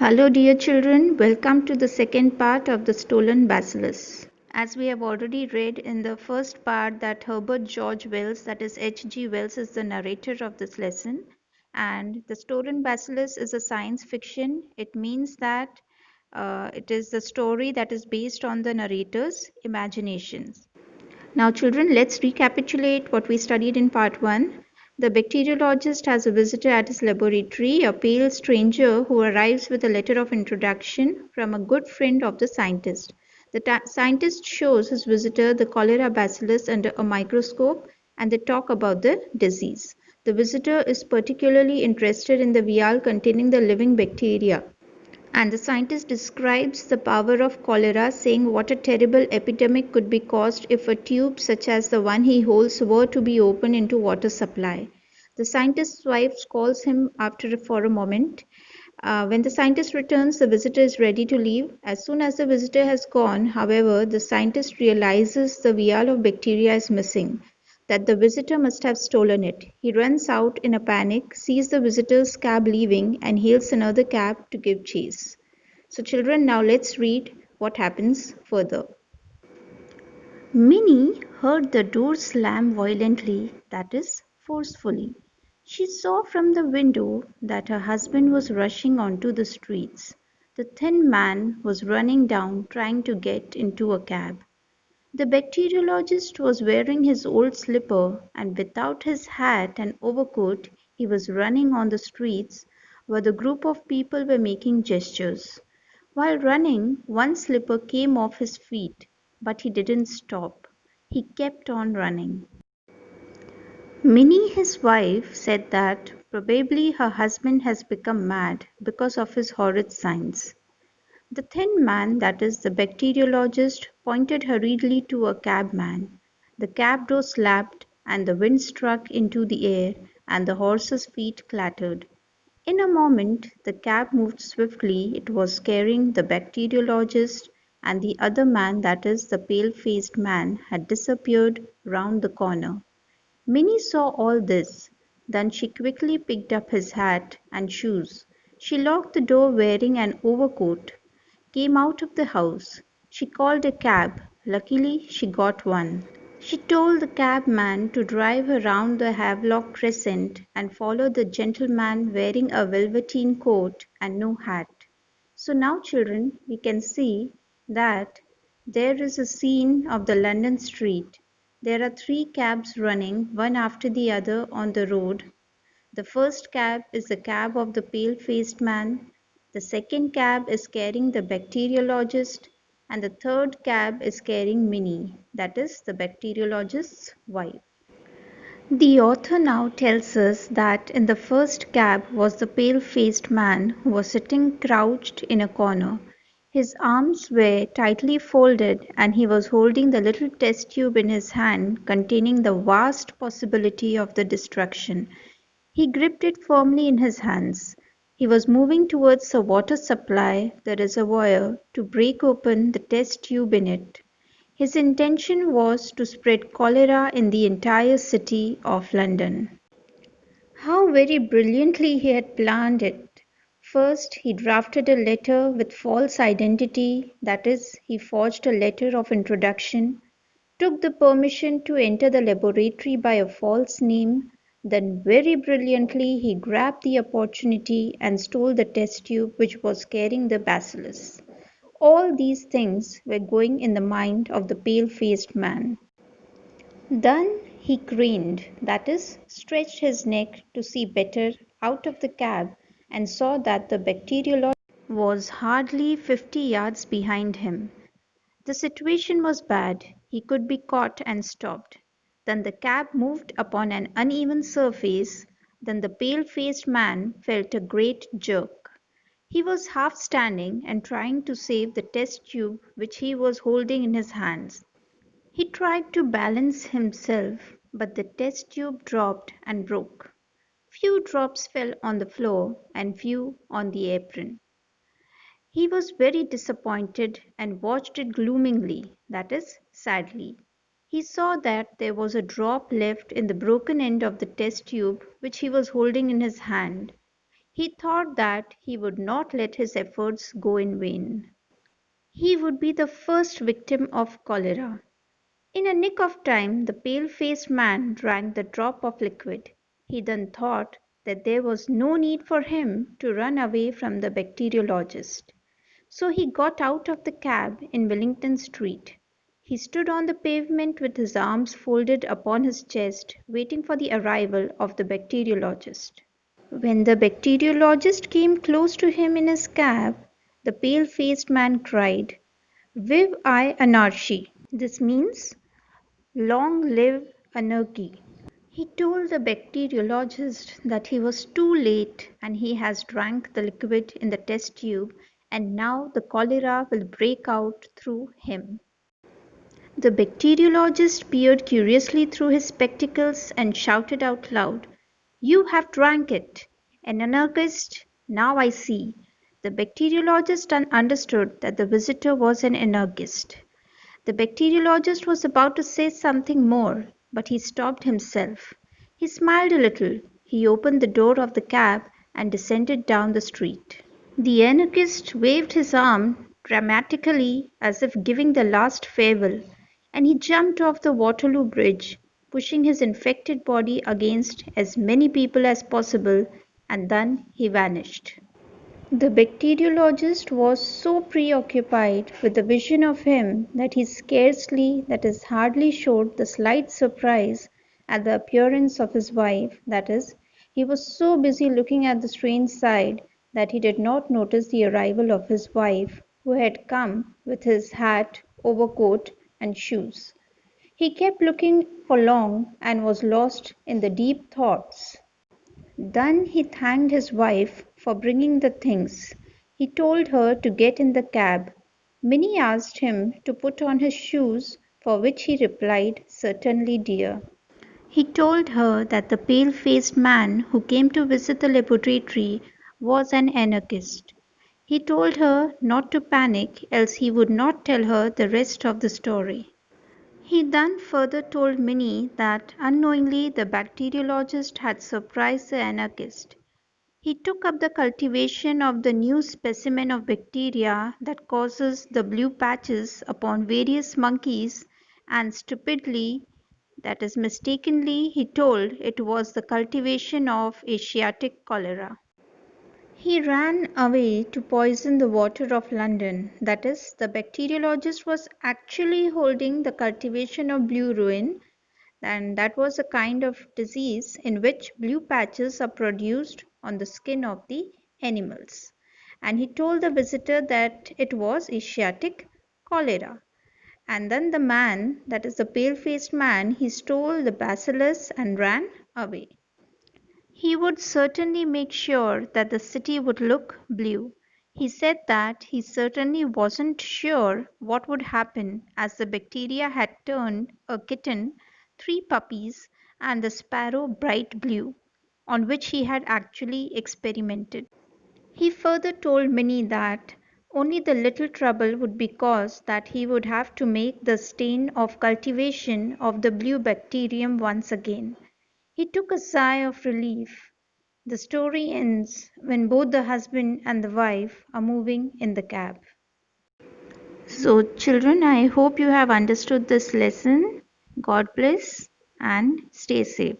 Hello, dear children. Welcome to the second part of the Stolen Bacillus. As we have already read in the first part that Herbert George Wells, that is H.G. Wells, is the narrator of this lesson, and the Stolen Bacillus is a science fiction. It means that it is the story that is based on the narrator's imaginations. Now, children, let's recapitulate what we studied in part 1. The bacteriologist has a visitor at his laboratory, a pale stranger who arrives with a letter of introduction from a good friend of the scientist. The scientist shows his visitor the cholera bacillus under a microscope and they talk about the disease. The visitor is particularly interested in the vial containing the living bacteria. And the scientist describes the power of cholera, saying what a terrible epidemic could be caused if a tube such as the one he holds were to be opened into water supply. The scientist's wife calls him after for a moment. When the scientist returns, the visitor is ready to leave. As soon as the visitor has gone, however, the scientist realizes the vial of bacteria is missing, that the visitor must have stolen it. He runs out in a panic, sees the visitor's cab leaving, and hails another cab to give chase. So, children, now let's read what happens further. Minnie heard the door slam violently, that is, forcefully. She saw from the window that her husband was rushing onto the streets. The thin man was running down trying to get into a cab. The bacteriologist was wearing his old slipper, and without his hat and overcoat he was running on the streets where the group of people were making gestures. While running, one slipper came off his feet, but he didn't stop. He kept on running. Minnie, his wife, said that probably her husband has become mad because of his horrid signs. The thin man, that is, the bacteriologist, pointed hurriedly to a cabman. The cab door slapped, and the wind struck into the air, and the horse's feet clattered. In a moment the cab moved swiftly. It was carrying the bacteriologist, and the other man, that is, the pale-faced man, had disappeared round the corner. Minnie saw all this. Then she quickly picked up his hat and shoes. She locked the door wearing an overcoat, came out of the house. She called a cab. Luckily she got one. She told the cabman to drive her round the Havelock Crescent and follow the gentleman wearing a velveteen coat and no hat. So now, children, we can see that there is a scene of the London street. There are three cabs running, one after the other, on the road. The first cab is the cab of the pale-faced man, the second cab is carrying the bacteriologist, and the third cab is carrying Minnie, that is, the bacteriologist's wife. The author now tells us that in the first cab was the pale-faced man who was sitting crouched in a corner. His arms were tightly folded and he was holding the little test tube in his hand containing the vast possibility of the destruction. He gripped it firmly in his hands. He was moving towards the water supply, the reservoir, to break open the test tube in it. His intention was to spread cholera in the entire city of London. How very brilliantly he had planned it! First, he drafted a letter with false identity, that is, he forged a letter of introduction, took the permission to enter the laboratory by a false name, then very brilliantly he grabbed the opportunity and stole the test tube which was carrying the bacillus. All these things were going in the mind of the pale-faced man. Then he craned, that is, stretched his neck to see better out of the cab and saw that the bacteriologist was hardly 50 yards behind him. The situation was bad. He could be caught and stopped. Then the cab moved upon an uneven surface. Then the pale-faced man felt a great jerk. He was half standing and trying to save the test tube which he was holding in his hands. He tried to balance himself, but the test tube dropped and broke. Few drops fell on the floor and few on the apron. He was very disappointed and watched it gloomingly, that is, sadly. He saw that there was a drop left in the broken end of the test tube which he was holding in his hand. He thought that he would not let his efforts go in vain. He would be the first victim of cholera. In a nick of time, the pale faced man drank the drop of liquid. He then thought that there was no need for him to run away from the bacteriologist. So he got out of the cab in Wellington Street. He stood on the pavement with his arms folded upon his chest, waiting for the arrival of the bacteriologist. When the bacteriologist came close to him in his cab, the pale faced man cried, Vive I Anarchy! This means, Long live anarchy! He told the bacteriologist that he was too late and he has drank the liquid in the test tube and now the cholera will break out through him. The bacteriologist peered curiously through his spectacles and shouted out loud, You have drank it! An anarchist? Now I see. The bacteriologist understood that the visitor was an anarchist. The bacteriologist was about to say something more, but he stopped himself. He smiled a little. He opened the door of the cab and descended down the street. The anarchist waved his arm dramatically as if giving the last farewell, and he jumped off the Waterloo Bridge, pushing his infected body against as many people as possible, and then he vanished. The bacteriologist was so preoccupied with the vision of him that he scarcely, that is, hardly showed the slight surprise at the appearance of his wife, that is, he was so busy looking at the strange sight that he did not notice the arrival of his wife, who had come with his hat, overcoat, and shoes. He kept looking for long and was lost in the deep thoughts. Then he thanked his wife for bringing the things. He told her to get in the cab. Minnie asked him to put on his shoes, for which he replied, Certainly, dear. He told her that the pale-faced man who came to visit the laboratory was an anarchist. He told her not to panic, else he would not tell her the rest of the story. He then further told Minnie that unknowingly the bacteriologist had surprised the anarchist. He took up the cultivation of the new specimen of bacteria that causes the blue patches upon various monkeys and stupidly, that is mistakenly, he told it was the cultivation of Asiatic cholera. He ran away to poison the water of London. That is, the bacteriologist was actually holding the cultivation of blue ruin, and that was a kind of disease in which blue patches are produced on the skin of the animals. And he told the visitor that it was Asiatic cholera. And then the man, that is the pale faced man, he stole the bacillus and ran away. He would certainly make sure that the city would look blue. He said that he certainly wasn't sure what would happen as the bacteria had turned a kitten, three puppies, and the sparrow bright blue, on which he had actually experimented. He further told Minnie that only the little trouble would be caused that he would have to make the stain of cultivation of the blue bacterium once again. He took a sigh of relief. The story ends when both the husband and the wife are moving in the cab. So, children, I hope you have understood this lesson. God bless and stay safe.